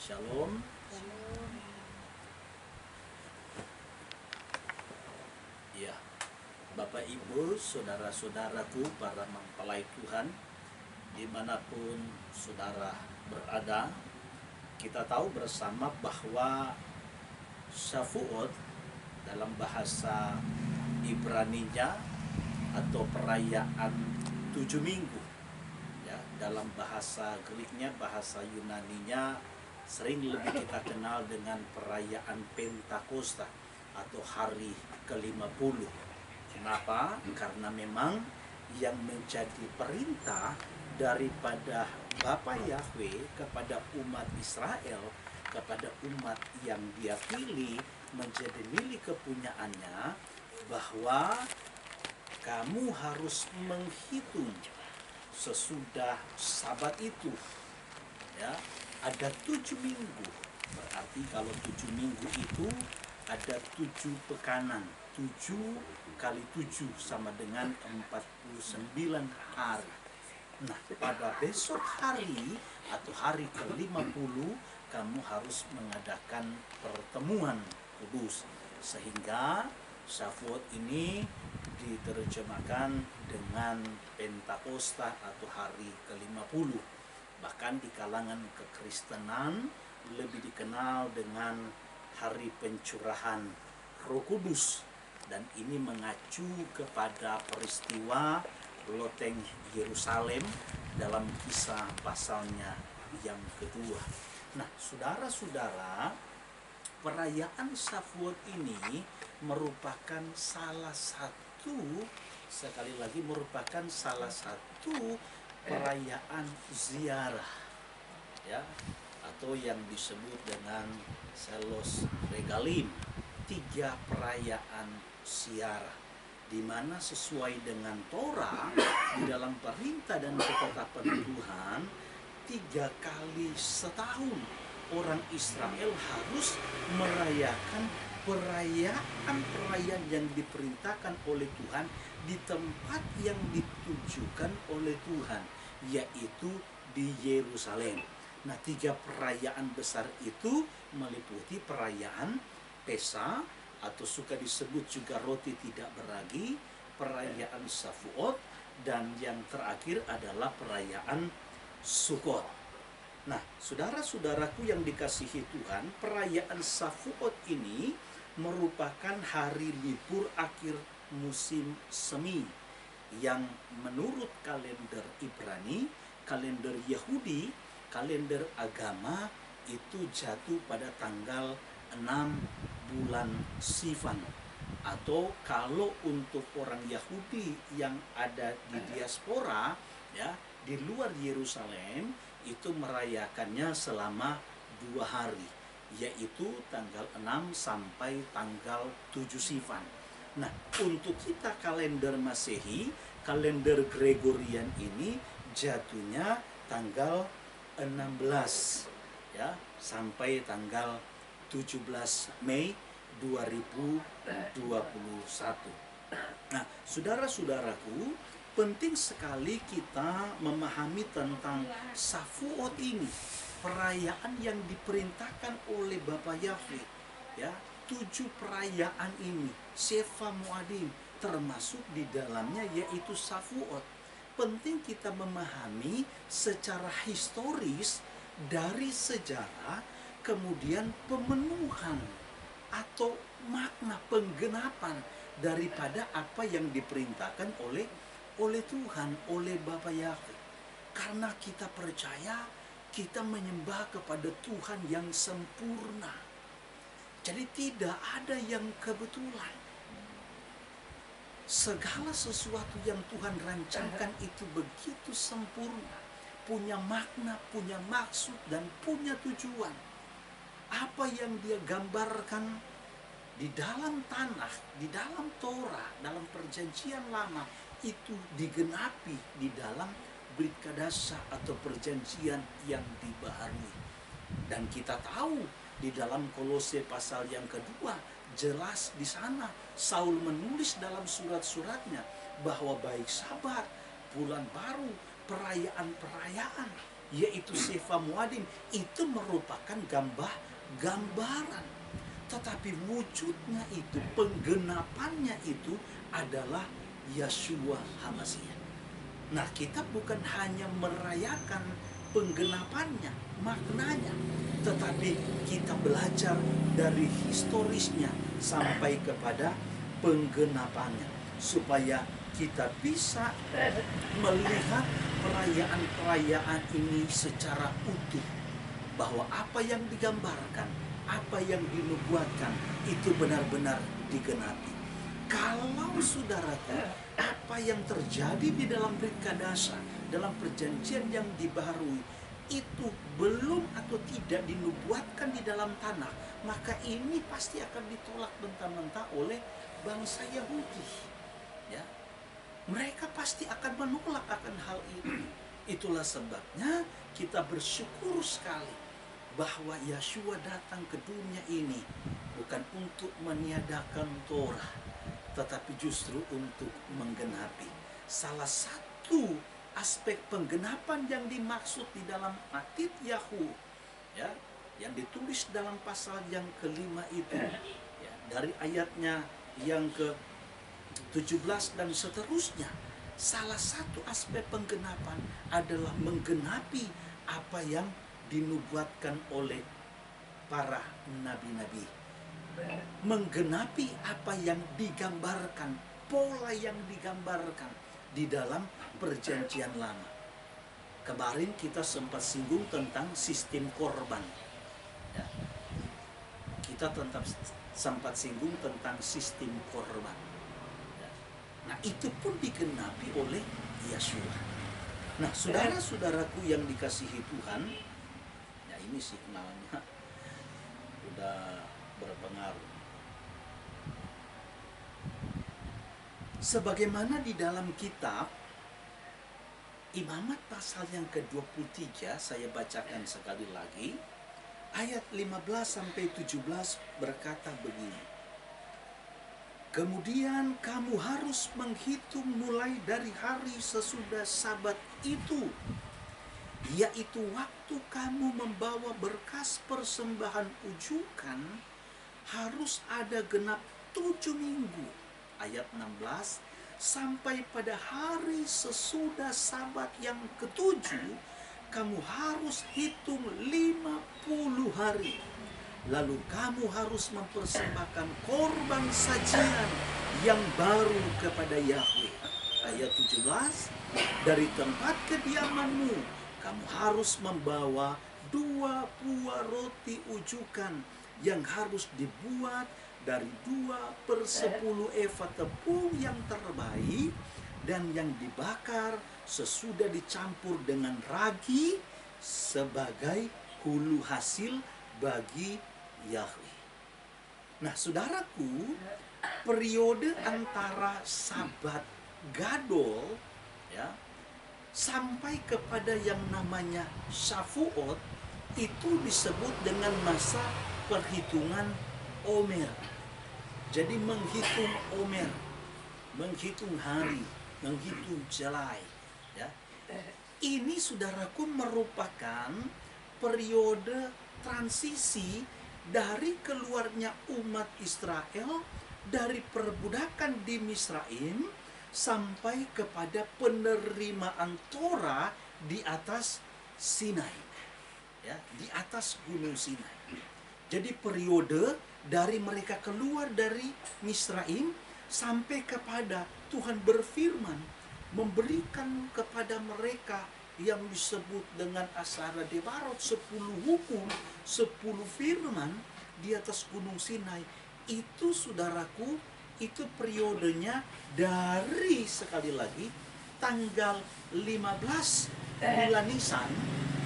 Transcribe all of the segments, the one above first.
Shalom. Ya, Bapak Ibu, saudara-saudaraku, para mempelai Tuhan, dimanapun saudara berada, kita tahu bersama bahwa Shavuot dalam bahasa Ibraninya atau perayaan 7 minggu, ya, dalam bahasa Greeknya, bahasa Yunaninya sering lebih kita kenal dengan perayaan Pentakosta atau hari ke-50. Kenapa? Karena memang yang menjadi perintah daripada Bapa Yahweh kepada umat Israel, kepada umat yang Dia pilih menjadi milik kepunyaannya, bahwa kamu harus menghitung sesudah Sabat itu, ya, ada 7 minggu. Berarti kalau 7 minggu itu ada 7 pekanan. 7 kali 7 sama dengan 49 hari. Nah, pada besok hari atau hari ke-50 kamu harus mengadakan pertemuan kudus, sehingga Shavuot ini diterjemahkan dengan Pentakosta atau hari ke-50. Bahkan di kalangan kekristenan lebih dikenal dengan hari pencurahan Roh Kudus, dan ini mengacu kepada peristiwa loteng Yerusalem dalam Kisah pasalnya yang kedua. Nah, saudara-saudara, perayaan Shavuot ini merupakan salah satu, sekali lagi merupakan salah satu perayaan ziarah, ya, atau yang disebut dengan Selos Regalim, 3 perayaan ziarah, di mana sesuai dengan Torah di dalam perintah dan ketetapan Tuhan, 3 kali setahun orang Israel harus merayakan perayaan yang diperintahkan oleh Tuhan di tempat yang ditujukan oleh Tuhan, yaitu di Yerusalem. Nah, 3 perayaan besar itu meliputi perayaan Pesa atau suka disebut juga roti tidak beragi, perayaan Shavuot, dan yang terakhir adalah perayaan Sukkot. Nah, saudara-saudaraku yang dikasihi Tuhan, perayaan Shavuot ini merupakan hari libur akhir musim semi yang menurut kalender Ibrani, kalender Yahudi, kalender agama itu jatuh pada tanggal 6 bulan Sivan. Atau kalau untuk orang Yahudi yang ada di diaspora, ya, di luar Yerusalem, itu merayakannya selama 2 hari, yaitu tanggal 6 sampai tanggal 7 Sivan. Nah, untuk kita kalender Masehi, kalender Gregorian ini jatuhnya tanggal 16, ya, sampai tanggal 17 Mei 2021. Nah, saudara-saudaraku, penting sekali kita memahami tentang Shavuot ini, perayaan yang diperintahkan oleh Bapa Yahweh, ya. 7 perayaan ini, Sheva Moadim, termasuk di dalamnya yaitu Shavuot. Penting kita memahami secara historis dari sejarah, kemudian pemenuhan atau makna penggenapan daripada apa yang diperintahkan oleh Tuhan, oleh Bapa Yahweh. Karena kita percaya kita menyembah kepada Tuhan yang sempurna. Jadi tidak ada yang kebetulan. Segala sesuatu yang Tuhan rancangkan itu begitu sempurna, punya makna, punya maksud, dan punya tujuan. Apa yang Dia gambarkan di dalam tanah, di dalam Torah, dalam perjanjian lama, itu digenapi di dalam Brit Kadasa atau perjanjian yang dibaharui. Dan kita tahu di dalam Kolose pasal yang kedua, jelas di sana Saul menulis dalam surat-suratnya bahwa baik Sabat, bulan baru, perayaan-perayaan yaitu Sefa Muadim, itu merupakan gambaran. Tetapi wujudnya itu, penggenapannya itu adalah Yeshua HaMashiach. Nah, kita bukan hanya merayakan penggenapannya, maknanya, tetapi kita belajar dari historisnya sampai kepada penggenapannya, supaya kita bisa melihat perayaan-perayaan ini secara utuh, bahwa apa yang digambarkan, apa yang dinubuatkan itu benar-benar digenapi. Kalau saudaraku, apa yang terjadi di dalam Brit Kadasa, dalam perjanjian yang dibaharui, itu belum atau tidak dinubuatkan di dalam tanah, maka ini pasti akan ditolak mentah-mentah oleh bangsa Yahudi. Ya, mereka pasti akan menolak akan hal itu. Itulah sebabnya kita bersyukur sekali bahwa Yeshua datang ke dunia ini bukan untuk meniadakan Torah, tetapi justru untuk menggenapi. Salah satu aspek penggenapan yang dimaksud di dalam Matit Yahu, ya, yang ditulis dalam pasal yang kelima itu, ya, dari ayatnya yang ke-17 dan seterusnya, salah satu aspek penggenapan adalah menggenapi apa yang dinubuatkan oleh para nabi-nabi, menggenapi apa yang digambarkan, pola yang digambarkan di dalam perjanjian lama. Kemarin kita sempat singgung tentang sistem korban, ya. Kita sempat singgung tentang sistem korban, ya. Nah, itu pun digenapi oleh Yeshua. Nah, saudara-saudaraku yang dikasihi Tuhan, ya, ini signalnya udah berpengaruh. Sebagaimana di dalam kitab Imamat pasal yang ke-23, saya bacakan sekali lagi, ayat 15-17 berkata begini. Kemudian kamu harus menghitung mulai dari hari sesudah Sabat itu, yaitu waktu kamu membawa berkas persembahan ujukan, harus ada genap 7 minggu. Ayat 16, sampai pada hari sesudah Sabat yang ke-7, kamu harus hitung 50 hari. Lalu kamu harus mempersembahkan korban sajian yang baru kepada Yahweh. Ayat 17, dari tempat kediamanmu kamu harus membawa 2 buah roti ujukan yang harus dibuat dari 2/10 eva tepung yang terbaik dan yang dibakar sesudah dicampur dengan ragi sebagai hulu hasil bagi Yahweh. Nah, saudaraku, periode antara Sabat Gadol, ya, sampai kepada yang namanya Shavuot itu disebut dengan masa perhitungan Omer. Jadi menghitung Omer, menghitung hari, menghitung Jelai, ya. Ini saudaraku merupakan periode transisi dari keluarnya umat Israel dari perbudakan di Misraim sampai kepada penerimaan Torah di atas Sinai, ya, di atas gunung Sinai. Jadi periode dari mereka keluar dari Misraim sampai kepada Tuhan berfirman memberikan kepada mereka yang disebut dengan Asara Debarot, 10 hukum, 10 firman di atas gunung Sinai. Itu saudaraku, itu periodenya dari, sekali lagi, tanggal 15 bulan Nisan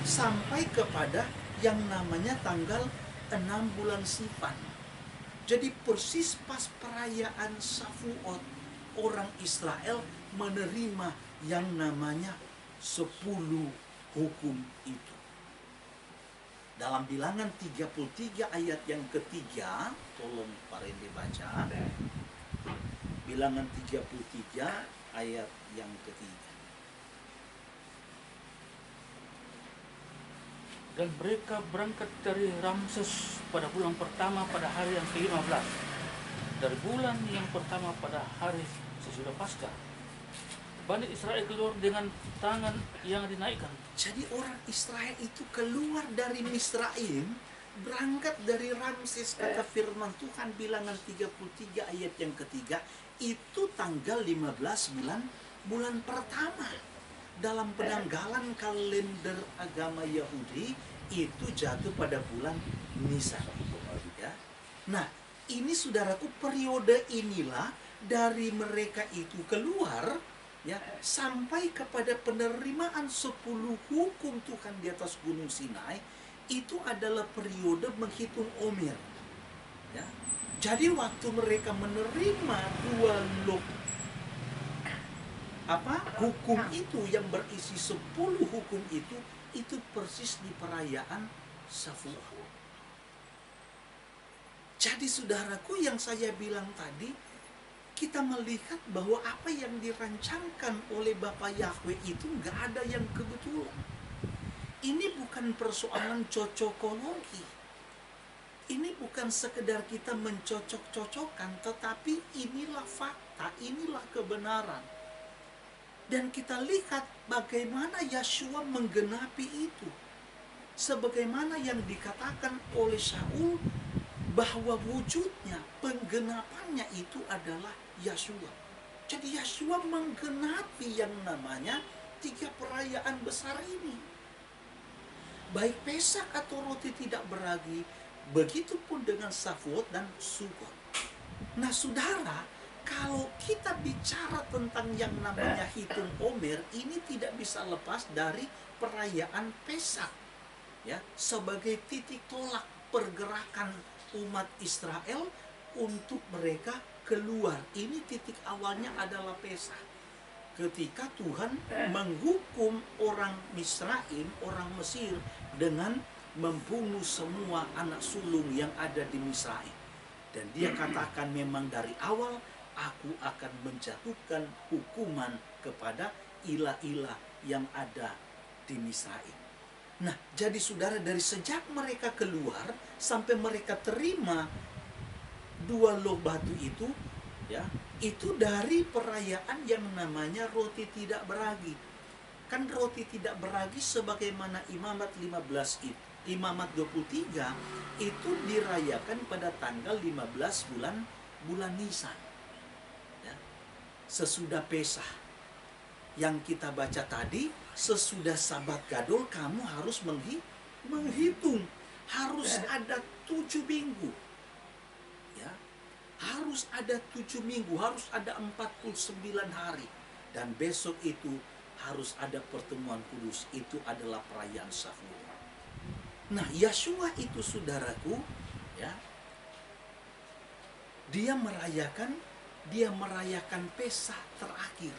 sampai kepada yang namanya tanggal 6 bulan Sivan. Jadi persis pas perayaan Shavuot, orang Israel menerima yang namanya 10 hukum itu. Dalam Bilangan 33 ayat yang ketiga, tolong Pak Randy baca. Bilangan 33 ayat yang ketiga. Dan mereka berangkat dari Ramses pada bulan pertama pada hari yang ke-15. Dari bulan yang pertama pada hari sesudah Paskah. Bani Israel keluar dengan tangan yang dinaikkan. Jadi orang Israel itu keluar dari Misraim, berangkat dari Ramses, kata firman Tuhan bilangan 33 ayat yang ketiga, itu tanggal 15 bulan pertama. Dalam penanggalan kalender agama Yahudi itu jatuh pada bulan Nisan. Ya. Nah, ini saudaraku, periode inilah dari mereka itu keluar, ya, sampai kepada penerimaan 10 hukum Tuhan di atas Gunung Sinai. Itu adalah periode menghitung Omer, ya. Jadi waktu mereka menerima 2 loh hukum itu yang berisi 10 hukum itu persis di perayaan Shavuot. Jadi saudaraku, yang saya bilang tadi, kita melihat bahwa apa yang dirancangkan oleh Bapa Yahweh itu nggak ada yang kebetulan. Ini bukan persoalan cocokologi. Ini bukan sekedar kita mencocok-cocokkan, tetapi inilah fakta, inilah kebenaran. Dan kita lihat bagaimana Yeshua menggenapi itu. Sebagaimana yang dikatakan oleh Saul, bahwa wujudnya, penggenapannya itu adalah Yeshua. Jadi Yeshua menggenapi yang namanya 3 perayaan besar ini. Baik Pesak atau roti tidak beragi, begitupun dengan Shavuot dan Sukkot. Nah saudara, kalau kita bicara tentang yang namanya hitung Omer, ini tidak bisa lepas dari perayaan Pesak, ya, sebagai titik tolak pergerakan umat Israel untuk mereka keluar. Ini titik awalnya adalah Pesak. Ketika Tuhan menghukum orang Misraim, orang Mesir, dengan membunuh semua anak sulung yang ada di Misraim. Dan dia katakan memang dari awal, aku akan menjatuhkan hukuman kepada ilah-ilah yang ada di Misraim. Nah, jadi saudara, dari sejak mereka keluar sampai mereka terima 2 loh batu itu, ya, itu dari perayaan yang namanya roti tidak beragi. Kan roti tidak beragi sebagaimana Imamat 15 itu, Imamat 23 itu dirayakan pada tanggal 15 bulan Nisan. Ya. Sesudah Pesah. Yang kita baca tadi, sesudah Sabat Gadol kamu harus menghitung. Harus ada 7 minggu. Ya. Harus ada 7 minggu, harus ada 49 hari. Dan besok itu harus ada pertemuan kudus. Itu adalah perayaan Shavuot. Nah, Yeshua itu saudaraku, ya, dia merayakan Pesah terakhir.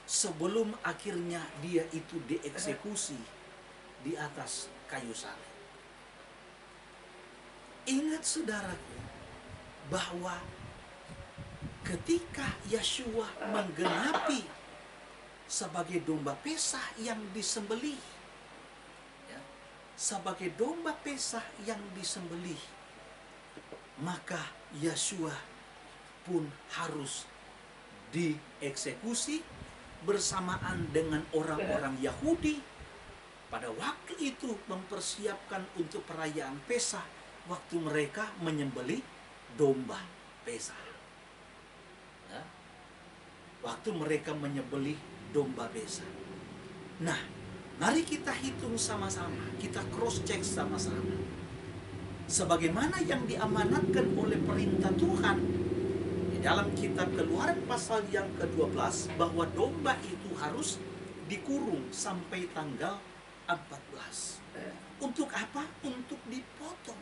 Sebelum akhirnya dia itu dieksekusi di atas kayu salib. Ingat saudaraku, bahwa ketika Yeshua menggenapi sebagai domba Pesah yang disembelih, ya, sebagai domba Pesah yang disembelih, maka Yeshua pun harus dieksekusi bersamaan dengan orang-orang Yahudi pada waktu itu mempersiapkan untuk perayaan Pesah, waktu mereka menyembelih domba Pesah. Ya. Waktu mereka menyembelih domba Pesah. Nah, mari kita hitung sama-sama, kita cross check sama-sama. Sebagaimana yang diamanatkan oleh perintah Tuhan di dalam kitab Keluaran pasal yang ke-12, bahwa domba itu harus dikurung sampai tanggal 14. Untuk apa? Untuk dipotong.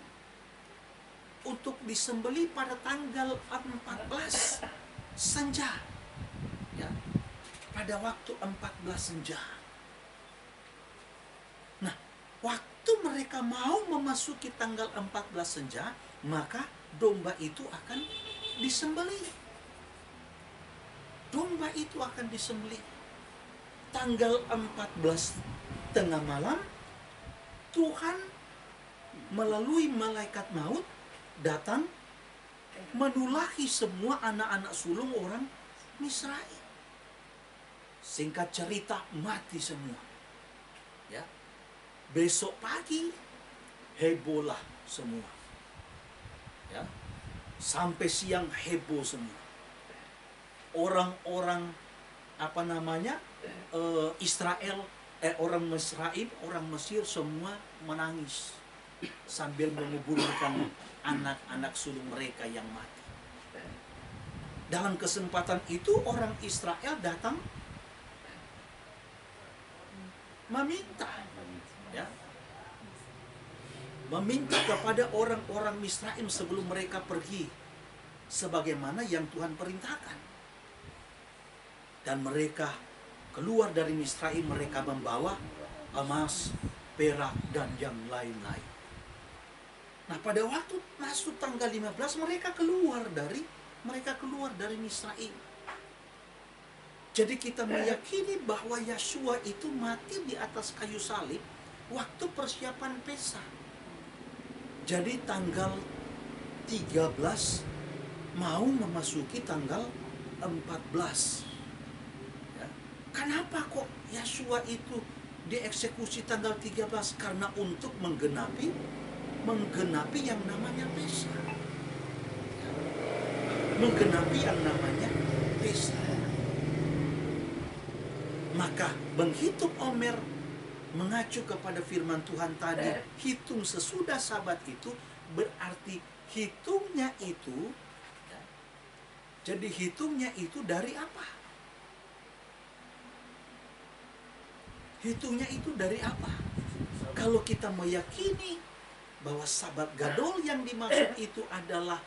Untuk disembelih pada tanggal 14 senja. Ya, pada waktu 14 senja. Nah, waktu mereka mau memasuki tanggal 14 senja, maka domba itu akan disembelih. Domba itu akan disembelih. Tanggal 14 tengah malam, Tuhan melalui malaikat maut datang menulahi semua anak-anak sulung orang Misraim. Singkat cerita, mati semua. Ya. Besok pagi hebohlah semua. Ya. Sampai siang heboh semua. Orang-orang Israel, orang Misraim, orang Mesir semua menangis sambil menguburkan anak-anak sulung mereka yang mati. Dalam kesempatan itu orang Israel datang meminta, ya, meminta kepada orang-orang Misraim sebelum mereka pergi, sebagaimana yang Tuhan perintahkan. Dan mereka keluar dari Misraim, mereka membawa emas, perak, dan yang lain-lain. Nah, pada waktu masuk tanggal 15 mereka keluar dari Misraim. Jadi kita meyakini bahwa Yeshua itu mati di atas kayu salib waktu persiapan Pesa. Jadi tanggal 13 mau memasuki tanggal 14. Ya. Kenapa kok Yeshua itu dieksekusi tanggal 13? Karena untuk menggenapi yang namanya Pesa. Ya. Menggenapi yang namanya Pesa. Maka menghitung Omer mengacu kepada firman Tuhan tadi, hitung sesudah Sabat itu berarti hitungnya itu, ya, jadi hitungnya itu dari apa? Hitungnya itu dari apa? Kalau kita meyakini bahwa Sabat Gadol yang dimaksud itu adalah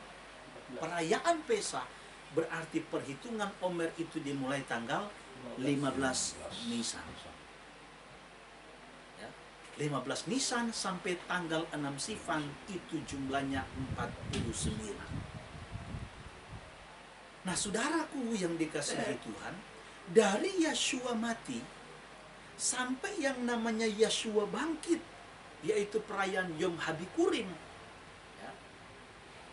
perayaan Pesa, berarti perhitungan Omer itu dimulai tanggal 15 Nisan. Ya, 15 Nisan sampai tanggal 6 Sivan itu jumlahnya 49. Nah, saudaraku yang dikasihi Tuhan, dari Yeshua mati sampai yang namanya Yeshua bangkit, yaitu perayaan Yom Habikurim, ya,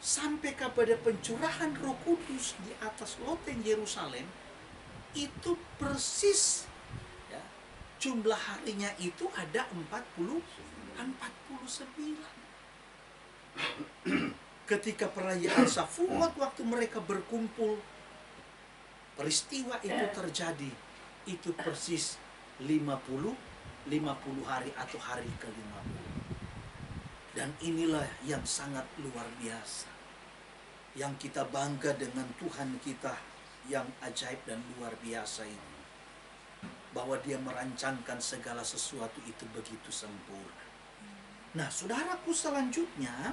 sampai kepada pencurahan Roh Kudus di atas loteng Yerusalem, itu persis, ya, jumlah harinya itu ada 49. Ketika perayaan Shavuot waktu mereka berkumpul, peristiwa itu terjadi, itu persis 50 hari atau hari ke-50. Dan inilah yang sangat luar biasa, yang kita bangga dengan Tuhan kita yang ajaib dan luar biasa ini, bahwa dia merancangkan segala sesuatu itu begitu sempurna. Nah, saudaraku, selanjutnya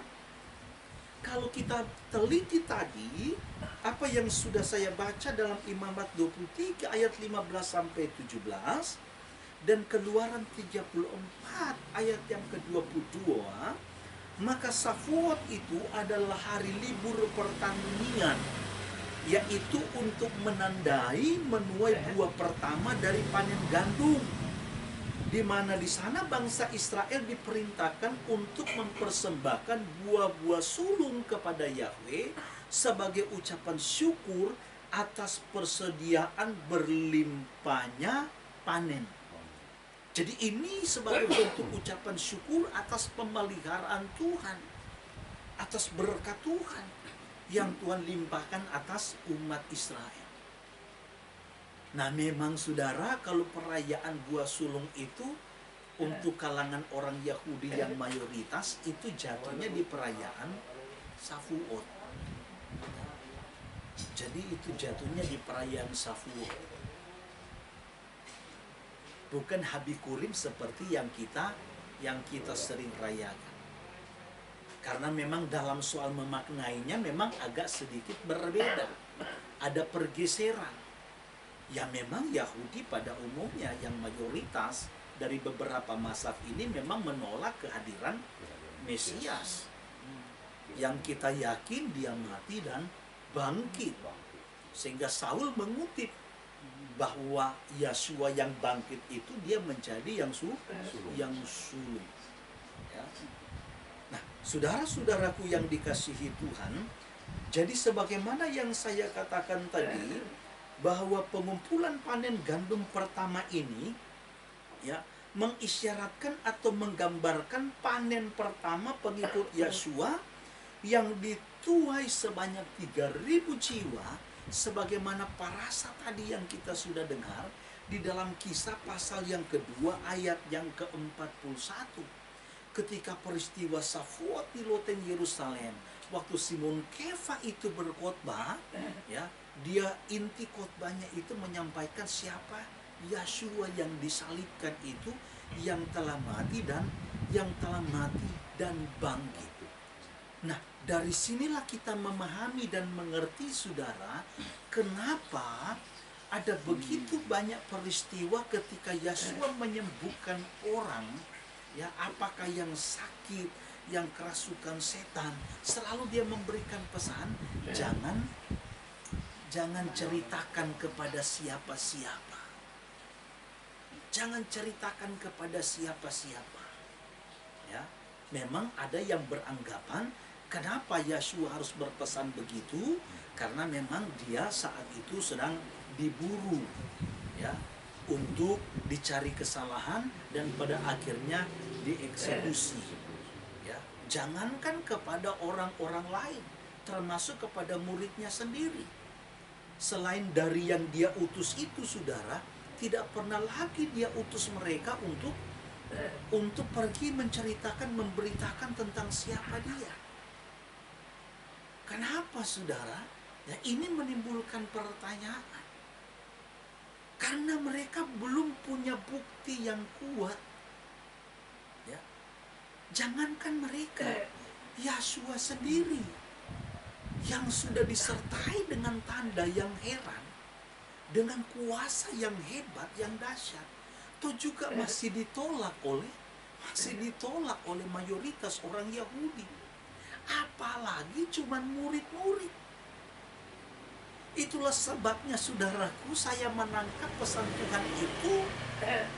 kalau kita teliti tadi apa yang sudah saya baca dalam Imamat 23 ayat 15 sampai 17 dan Keluaran 34 ayat yang ke-22, maka Shavuot itu adalah hari libur pertanian, yaitu untuk menandai menuai buah pertama dari panen gandum, di mana di sana bangsa Israel diperintahkan untuk mempersembahkan buah-buah sulung kepada Yahweh sebagai ucapan syukur atas persediaan berlimpahnya panen. Jadi ini sebagai bentuk ucapan syukur atas pemeliharaan Tuhan, atas berkat Tuhan yang Tuhan limpahkan atas umat Israel. Nah, memang saudara, kalau perayaan buah sulung itu untuk kalangan orang Yahudi yang mayoritas itu jatuhnya di perayaan Shavuot. Jadi itu jatuhnya di perayaan Shavuot, bukan Habikurim seperti yang kita sering rayakan. Karena memang dalam soal memaknainya memang agak sedikit berbeda. Ada pergeseran. Ya memang Yahudi pada umumnya yang mayoritas dari beberapa mazhab ini memang menolak kehadiran Mesias. Yang kita yakin dia mati dan bangkit. Sehingga Saul mengutip bahwa Yeshua yang bangkit itu dia menjadi yang sulung. Ya. Nah, saudara-saudaraku yang dikasihi Tuhan, jadi sebagaimana yang saya katakan tadi, bahwa pengumpulan panen gandum pertama ini ya mengisyaratkan atau menggambarkan panen pertama pengikut Yesua yang dituai sebanyak 3.000 jiwa, sebagaimana parasa tadi yang kita sudah dengar di dalam Kisah pasal yang kedua ayat yang ke-41. Ketika peristiwa Safuot di loteng Yerusalem, waktu Simon Kefa itu berkhotbah, ya, dia inti khotbahnya itu menyampaikan siapa Yesua yang disalibkan itu, yang telah mati dan bangkit. Nah, dari sinilah kita memahami dan mengerti, saudara, kenapa ada begitu banyak peristiwa ketika Yesua menyembuhkan orang, ya, apakah yang sakit, yang kerasukan setan, selalu dia memberikan pesan, jangan ceritakan kepada siapa-siapa. Jangan ceritakan kepada siapa-siapa. Ya, memang ada yang beranggapan kenapa Yesua harus berpesan begitu? Karena memang dia saat itu sedang diburu, ya, untuk dicari kesalahan dan pada akhirnya dieksekusi. Ya, jangankan kepada orang-orang lain, termasuk kepada muridnya sendiri. Selain dari yang dia utus itu, saudara, tidak pernah lagi dia utus mereka untuk pergi menceritakan, memberitakan tentang siapa dia. Kenapa, saudara? Ya, ini menimbulkan pertanyaan. Karena mereka belum punya bukti yang kuat. Ya. Jangankan mereka, Yesua sendiri yang sudah disertai dengan tanda yang heran, dengan kuasa yang hebat, yang dahsyat, toh juga masih ditolak oleh mayoritas orang Yahudi. Apalagi cuman murid-murid. Itulah sebabnya, saudaraku, saya menangkap pesan Tuhan itu,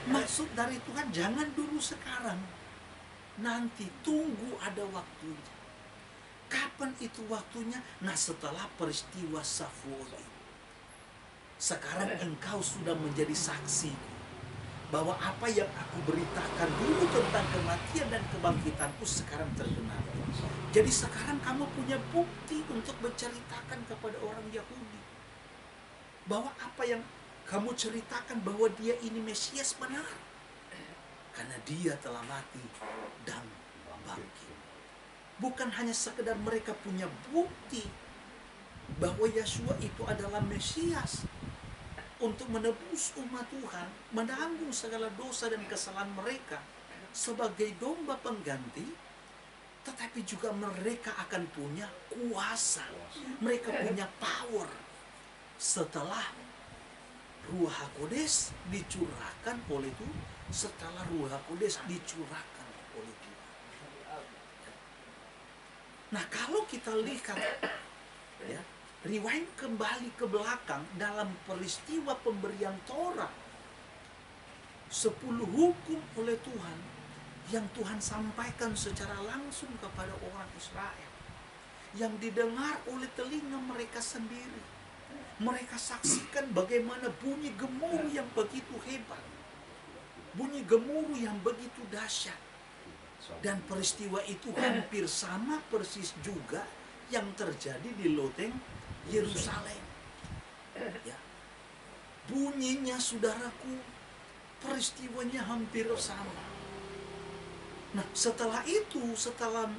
maksud dari Tuhan jangan dulu sekarang, nanti tunggu ada waktunya. Kapan itu waktunya? Nah, setelah peristiwa Safuot itu. Sekarang engkau sudah menjadi saksi bahwa apa yang aku beritakan dulu tentang kematian dan kebangkitanku sekarang tergenapi. Jadi sekarang kamu punya bukti untuk menceritakan kepada orang Yahudi bahwa apa yang kamu ceritakan bahwa dia ini Mesias benar. Karena dia telah mati dan bangkit. Bukan hanya sekedar mereka punya bukti bahwa Yesua itu adalah Mesias untuk menebus umat Tuhan, menanggung segala dosa dan kesalahan mereka sebagai domba pengganti, tetapi juga mereka akan punya kuasa, mereka punya power setelah Ruh HaKudes dicurahkan oleh Tuhan, setelah Ruh HaKudes dicurahkan oleh Tuhan. Nah, kalau kita lihat, ya, rewind kembali ke belakang dalam peristiwa pemberian Torah, 10 hukum oleh Tuhan yang Tuhan sampaikan secara langsung kepada orang Israel, yang didengar oleh telinga mereka sendiri. Mereka saksikan bagaimana bunyi gemuruh yang begitu hebat, bunyi gemuruh yang begitu dahsyat. Dan peristiwa itu hampir sama persis juga yang terjadi di loteng Yerusalem. Ya. Bunyinya, saudaraku, peristiwanya hampir sama. Nah, setelah itu, setelah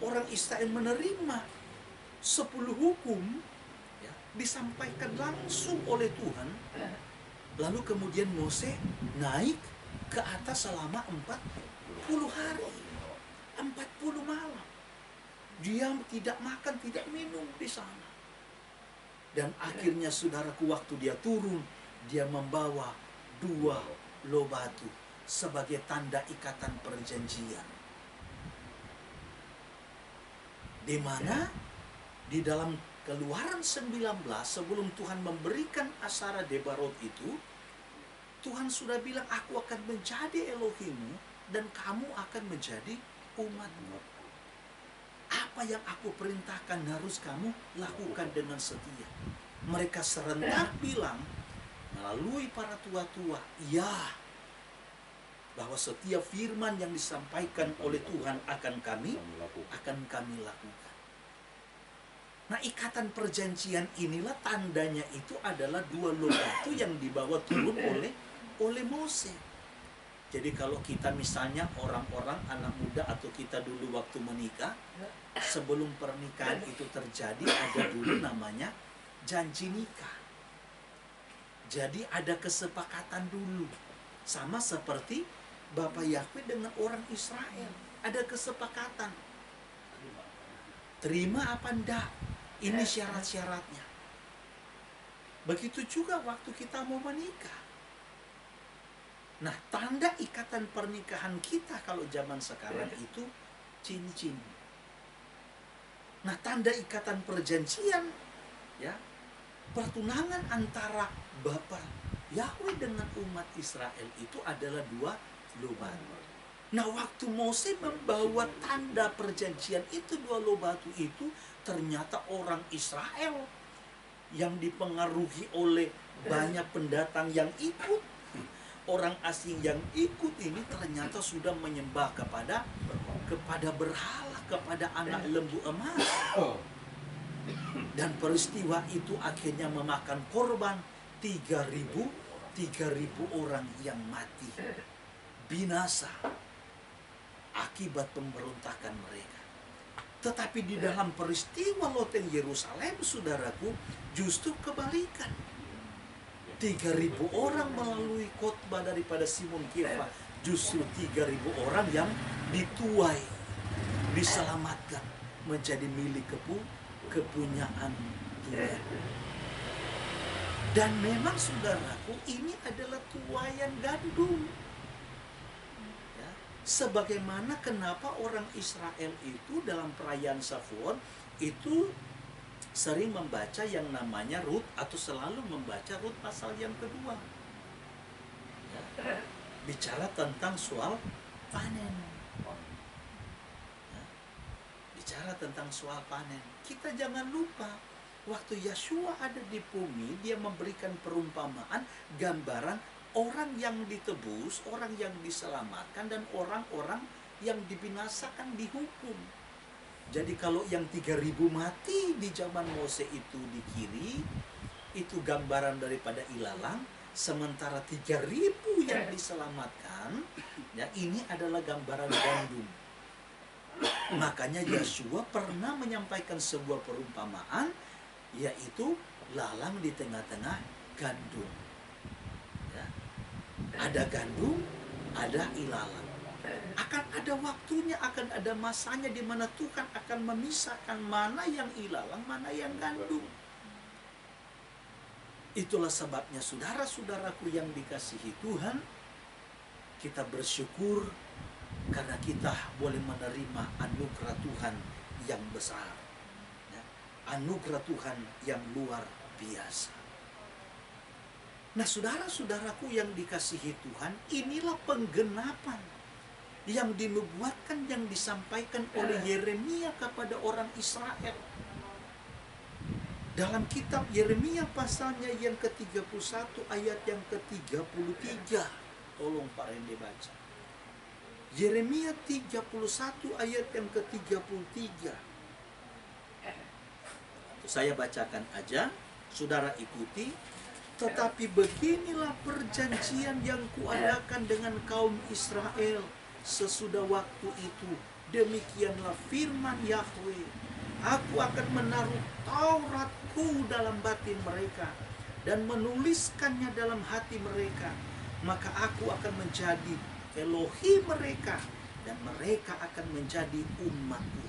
orang Israel menerima 10 hukum, ya, disampaikan langsung oleh Tuhan, lalu kemudian Mose naik ke atas selama 40 hari, 40 malam. Dia tidak makan, tidak minum di sana. Dan akhirnya, saudaraku, waktu dia turun, dia membawa 2 loh batu sebagai tanda ikatan perjanjian. Di mana di dalam Keluaran 19, sebelum Tuhan memberikan Asara Debarot itu, Tuhan sudah bilang, aku akan menjadi Elohimmu dan kamu akan menjadi umatku. Apa yang aku perintahkan harus kamu lakukan dengan setia. Mereka serentak bilang melalui para tua-tua, ya, bahwa setiap firman yang disampaikan oleh Tuhan akan kami lakukan. Nah, ikatan perjanjian inilah tandanya itu adalah 2 loh batu yang dibawa turun oleh Mose. Jadi kalau kita misalnya orang-orang anak muda atau kita dulu waktu menikah, sebelum pernikahan itu terjadi ada dulu namanya janji nikah. Jadi ada kesepakatan dulu. Sama seperti Bapak Yahweh dengan orang Israel. Ada kesepakatan. Terima apa enggak? Ini syarat-syaratnya. Begitu juga waktu kita mau menikah. Nah, tanda ikatan pernikahan kita kalau zaman sekarang itu cincin. Nah, tanda ikatan perjanjian, ya, pertunangan antara Bapa Yahweh dengan umat Israel itu adalah 2 loh batu. Nah, waktu Mose membawa tanda perjanjian itu 2 loh batu itu, ternyata orang Israel yang dipengaruhi oleh banyak pendatang yang ikut, orang asing yang ikut ini ternyata sudah menyembah kepada berhala, kepada anak lembu emas. Dan peristiwa itu akhirnya memakan korban 3.000 orang yang mati binasa akibat pemberontakan mereka. Tetapi di dalam peristiwa loteng Yerusalem, saudaraku, justru kebalikan. 3.000 orang melalui khotbah daripada Simon Kefa, justru 3.000 orang yang dituai, diselamatkan menjadi milik kepunyaan Tuhan. Dan memang saudaraku, ini adalah tuaian gandum. Ya, sebagaimana kenapa orang Israel itu dalam perayaan Shavuot itu sering membaca yang namanya Rut, atau selalu membaca Rut pasal yang kedua. Ya, bicara tentang soal panen. Ya, bicara tentang soal panen. Kita jangan lupa, waktu Yeshua ada di bumi, dia memberikan perumpamaan, gambaran orang yang ditebus, orang yang diselamatkan, dan orang-orang yang dibinasakan dihukum. Jadi kalau yang 3.000 mati di zaman Mose itu di kiri, itu gambaran daripada ilalang, sementara 3.000 yang diselamatkan, ya, ini adalah gambaran gandum. Makanya Yeshua pernah menyampaikan sebuah perumpamaan, yaitu lalang di tengah-tengah gandum. Ya. Ada gandum, ada ilalang. Akan ada waktunya, akan ada masanya di mana Tuhan akan memisahkan mana yang ilalang, mana yang gandum. Itulah sebabnya saudara-saudaraku yang dikasihi Tuhan, kita bersyukur karena kita boleh menerima anugerah Tuhan yang besar. Ya. Anugerah Tuhan yang luar biasa. Nah, saudara-saudaraku yang dikasihi Tuhan, inilah penggenapan yang dinubuatkan, yang disampaikan oleh Yeremia kepada orang Israel. Dalam kitab Yeremia pasalnya yang ke-31 ayat yang ke-33. Tolong Pak Rende baca. Yeremia 31 ayat yang ke-33. Saya bacakan aja, saudara ikuti. Tetapi beginilah perjanjian yang kuadakan dengan kaum Israel sesudah waktu itu. Demikianlah firman Yahweh. Aku akan menaruh Tauratku dalam batin mereka dan menuliskannya dalam hati mereka. Maka aku akan menjadi Elohim mereka dan mereka akan menjadi umatku.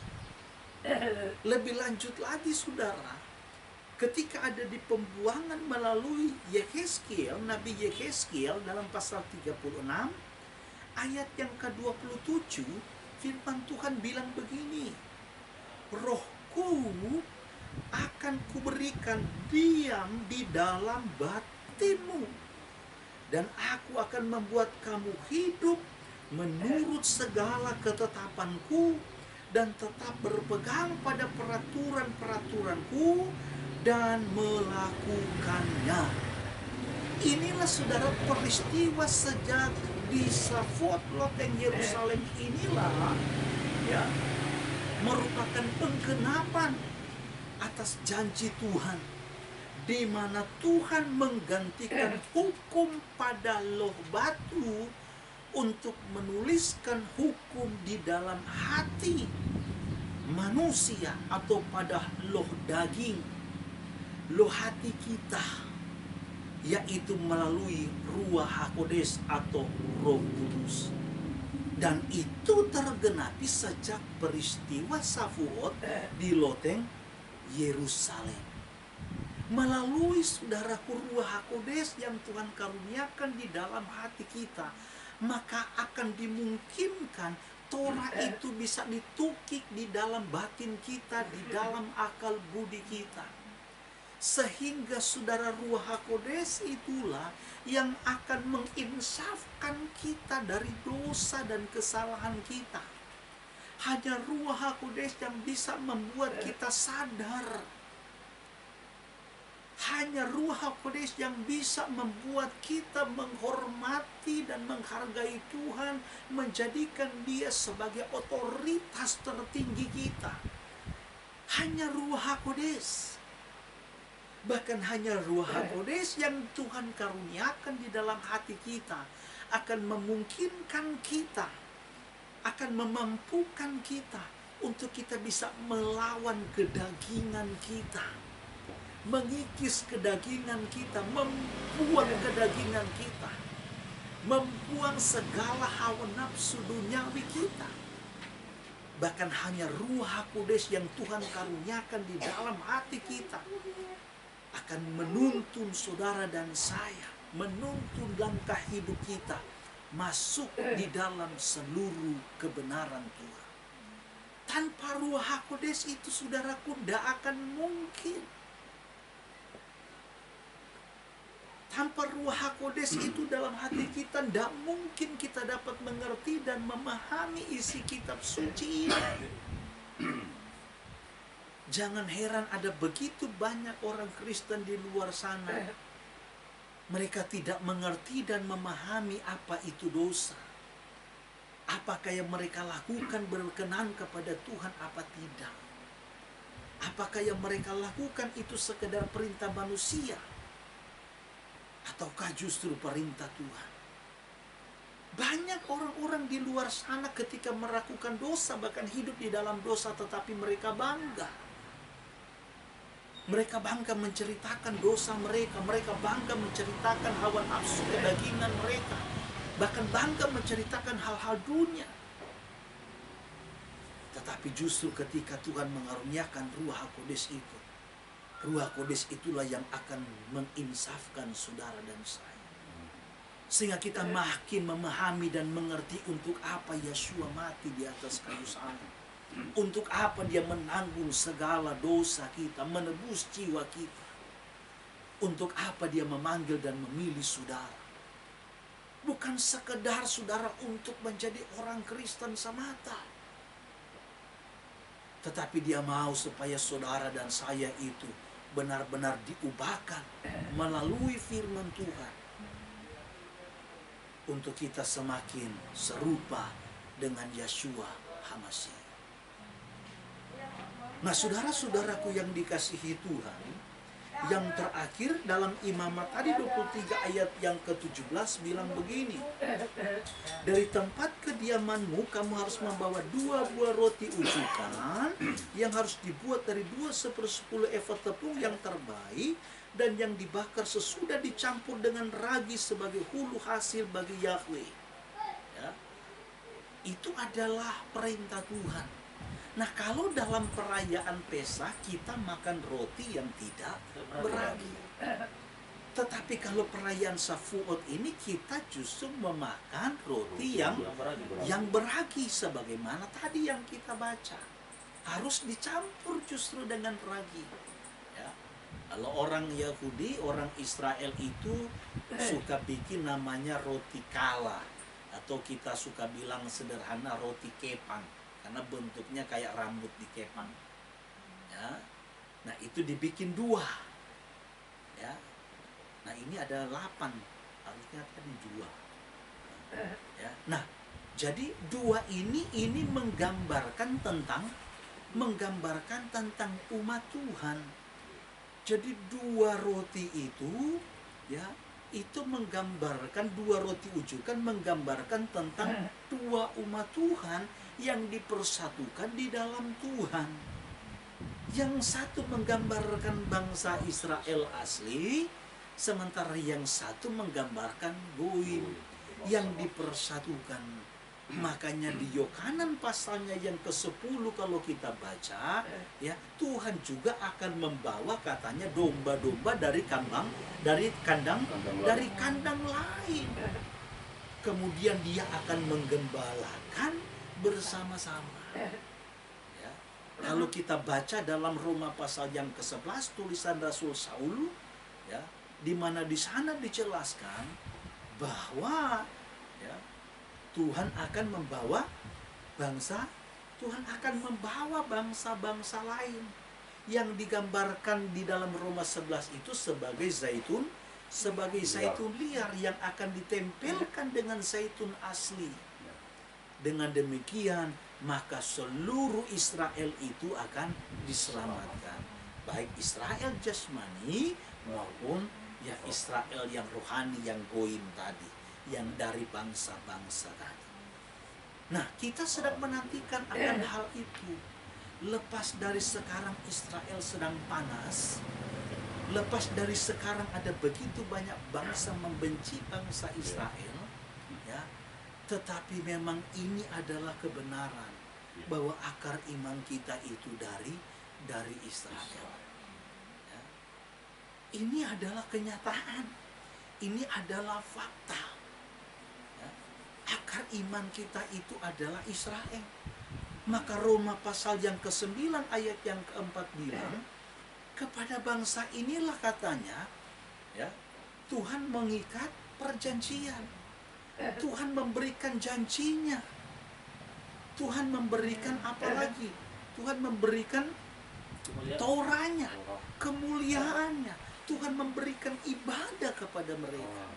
Lebih lanjut lagi saudara, ketika ada di pembuangan melalui Yehezkiel, Nabi Yehezkiel dalam pasal 36 ayat yang ke-27, firman Tuhan bilang begini, Rohku akan kuberikan diam di dalam batinmu, dan aku akan membuat kamu hidup menurut segala ketetapanku dan tetap berpegang pada peraturan-peraturanku dan melakukannya. Inilah saudara peristiwa sejak di Safot loteng Yerusalem inilah ya merupakan penggenapan atas janji Tuhan, di mana Tuhan menggantikan hukum pada loh batu untuk menuliskan hukum di dalam hati manusia atau pada loh daging, loh hati kita, yaitu melalui Ruach HaKodes atau Roh Kudus. Dan itu tergenapi sejak peristiwa Safuot di loteng Yerusalem. Melalui saudaraku Ruach HaKodes yang Tuhan karuniakan di dalam hati kita, maka akan dimungkinkan Torah itu bisa ditukik di dalam batin kita, di dalam akal budi kita. Sehingga saudara Ruach HaKodes itulah yang akan menginsafkan kita dari dosa dan kesalahan kita. Hanya Ruach HaKodes yang bisa membuat kita sadar. Hanya Ruach HaKodes yang bisa membuat kita menghormati dan menghargai Tuhan, menjadikan Dia sebagai otoritas tertinggi kita. Hanya Ruach HaKodes. Bahkan hanya Ruach HaKodes yang Tuhan karuniakan di dalam hati kita akan memungkinkan kita, akan memampukan kita untuk kita bisa melawan kedagingan kita, mengikis kedagingan kita, membuang kedagingan kita, membuang segala hawa nafsu duniawi kita. Bahkan hanya Ruach HaKodes yang Tuhan karuniakan di dalam hati kita akan menuntun saudara dan saya, menuntun langkah hidup kita masuk di dalam seluruh kebenaran Tuhan. Tanpa Ruach HaKodes itu saudaraku tidak akan mungkin. Tanpa Ruach HaKodes itu dalam hati kita, tidak mungkin kita dapat mengerti dan memahami isi kitab suci ini. Jangan heran ada begitu banyak orang Kristen di luar sana. Mereka tidak mengerti dan memahami apa itu dosa. Apakah yang mereka lakukan berkenan kepada Tuhan, apa tidak. Apakah yang mereka lakukan itu sekedar perintah manusia, ataukah justru perintah Tuhan. Banyak orang-orang di luar sana ketika melakukan dosa, bahkan hidup di dalam dosa, tetapi mereka bangga. Mereka bangga menceritakan dosa mereka. Mereka bangga menceritakan hawa nafsu kedagingan mereka. Bahkan bangga menceritakan hal-hal dunia. Tetapi justru ketika Tuhan mengaruniakan Ruach HaKodes itu, Ruach HaKodes itulah yang akan menginsafkan saudara dan saya. Sehingga kita makin memahami dan mengerti untuk apa Yeshua mati di atas kayu salib. Untuk apa Dia menanggung segala dosa kita, menebus jiwa kita. Untuk apa Dia memanggil dan memilih saudara. Bukan sekedar saudara untuk menjadi orang Kristen semata. Tetapi Dia mau supaya saudara dan saya itu benar-benar diubahkan melalui firman Tuhan. Untuk kita semakin serupa dengan Yeshua HaMashiach. Nah, saudara-saudaraku yang dikasihi Tuhan, yang terakhir dalam Imamat tadi 23 ayat yang ke-17 bilang begini. Dari tempat kediamanmu kamu harus membawa 2 buah roti ujukan yang harus dibuat dari 2/10 efa tepung yang terbaik dan yang dibakar sesudah dicampur dengan ragi sebagai hulu hasil bagi Yahweh. Ya. Itu adalah perintah Tuhan. Nah, kalau dalam perayaan Peskah kita makan roti yang tidak beragi. Tetapi kalau perayaan Shavuot ini kita justru memakan roti yang beragi. Sebagaimana tadi yang kita baca. Harus dicampur justru dengan ragi. Ya. Kalau orang Yahudi, orang Israel itu suka bikin namanya roti kala. atau kita suka bilang sederhana roti kepang, karena bentuknya kayak rambut di kepang. Ya. Nah, itu dibikin 2. Ya. Nah, ini ada 8. Harusnya tadi 2. Ya. Nah, jadi 2 ini menggambarkan tentang umat Tuhan. Jadi 2 roti itu, ya, itu menggambarkan 2 roti ujukan, menggambarkan tentang 2 umat Tuhan yang dipersatukan di dalam Tuhan. Yang satu menggambarkan bangsa Israel asli, sementara yang satu menggambarkan goim yang dipersatukan. Makanya di Yohanan pasalnya yang ke-10 kalau kita baca, ya, Tuhan juga akan membawa katanya domba-domba dari kandang lain. Kemudian dia akan menggembalakan bersama-sama. Ya. Kalau kita baca dalam Roma pasal yang ke-11 tulisan Rasul Saul, ya, di mana di sana dijelaskan bahwa, ya, Tuhan akan membawa bangsa-bangsa lain yang digambarkan di dalam Roma 11 itu sebagai zaitun liar yang akan ditempelkan dengan zaitun asli. Dengan demikian, maka seluruh Israel itu akan diselamatkan. Baik Israel jasmani maupun, ya, Israel yang rohani, yang goim tadi, yang dari bangsa-bangsa tadi. Nah, kita sedang menantikan akan hal itu. Lepas dari sekarang Israel sedang panas, lepas dari sekarang ada begitu banyak bangsa membenci bangsa Israel, ya, tetapi memang ini adalah kebenaran bahwa akar iman kita itu dari Israel. Ya. Ini adalah kenyataan, ini adalah fakta. Akar iman kita itu adalah Israel. Maka Roma pasal yang ke-9 ayat yang ke-4 bilang, kepada bangsa inilah katanya, ya, Tuhan mengikat perjanjian. Tuhan memberikan janjinya. Tuhan memberikan apa lagi? Tuhan memberikan Taurahnya, kemuliaannya. Tuhan memberikan ibadah kepada mereka.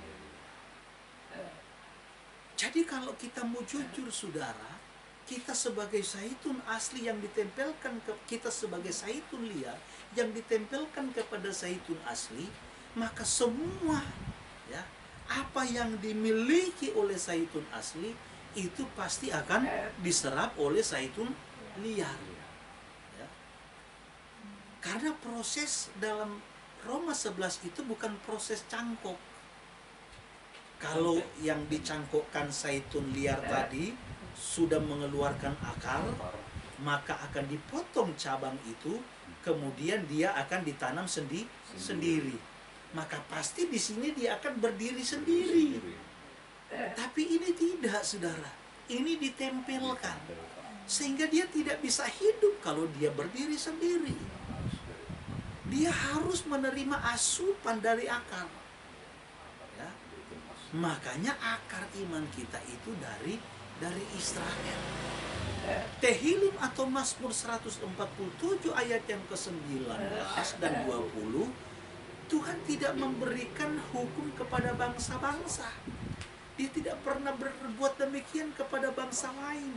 Jadi kalau kita mau jujur, saudara, kita sebagai zaitun asli yang ditempelkan kita sebagai zaitun liar yang ditempelkan kepada zaitun asli, maka semua, ya, apa yang dimiliki oleh zaitun asli itu pasti akan diserap oleh zaitun liar. Ya. Karena proses dalam Roma 11 itu bukan proses cangkok. Kalau yang dicangkokkan zaitun liar tadi sudah mengeluarkan akar, maka akan dipotong cabang itu, kemudian dia akan ditanam sendiri. Maka pasti di sini dia akan berdiri sendiri. Tapi ini tidak, saudara. Ini ditempelkan. Sehingga dia tidak bisa hidup kalau dia berdiri sendiri. Dia harus menerima asupan dari akar. Ya. Makanya akar iman kita itu dari Israel. Tehillim atau Mazmur 147 ayat yang ke-19 dan 20, Tuhan tidak memberikan hukum kepada bangsa-bangsa. Dia tidak pernah berbuat demikian kepada bangsa lain.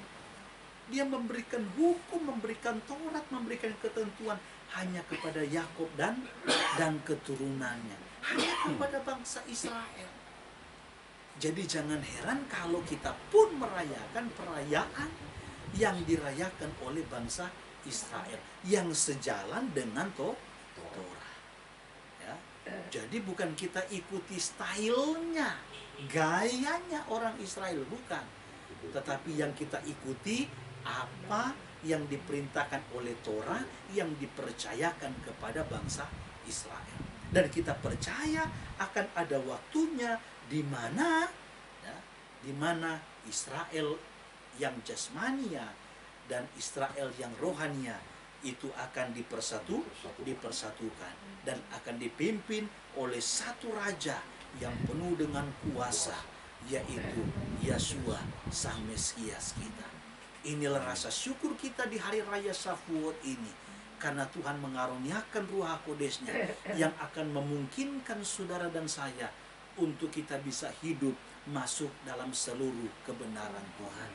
Dia memberikan hukum, memberikan Taurat, memberikan ketentuan hanya kepada Yakub dan keturunannya, hanya kepada bangsa Israel. Jadi jangan heran kalau kita pun merayakan perayaan yang dirayakan oleh bangsa Israel yang sejalan dengan Torah. Ya. Jadi bukan kita ikuti stylenya, gayanya orang Israel, bukan. Tetapi yang kita ikuti apa yang diperintahkan oleh Torah yang dipercayakan kepada bangsa Israel. Dan kita percaya akan ada waktunya di mana Israel yang jasmania dan Israel yang rohania itu akan dipersatukan dan akan dipimpin oleh satu raja yang penuh dengan kuasa, yaitu Yeshua Sang Mesias kita. Inilah rasa syukur kita di hari raya Shavuot ini, karena Tuhan mengaruniakan Ruach Kodesnya yang akan memungkinkan saudara dan saya untuk kita bisa hidup masuk dalam seluruh kebenaran Tuhan.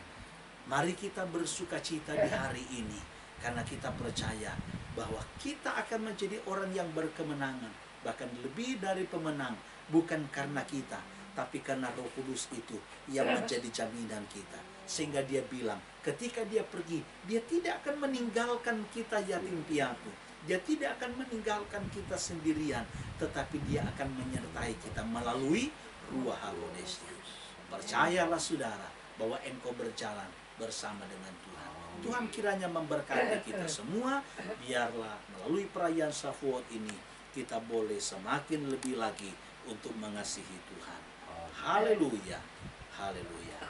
Mari kita bersukacita di hari ini, karena kita percaya bahwa kita akan menjadi orang yang berkemenangan, bahkan lebih dari pemenang, bukan karena kita, tapi karena Roh Kudus itu yang menjadi jaminan kita. Sehingga dia bilang, ketika dia pergi, dia tidak akan meninggalkan kita yatim piatu. Dia tidak akan meninggalkan kita sendirian, tetapi dia akan menyertai kita melalui Ruach Kodesnya. Percayalah saudara, bahwa engkau berjalan bersama dengan Tuhan. Tuhan kiranya memberkati kita semua. Biarlah melalui perayaan Shavuot ini kita boleh semakin lebih lagi untuk mengasihi Tuhan. Haleluya, haleluya.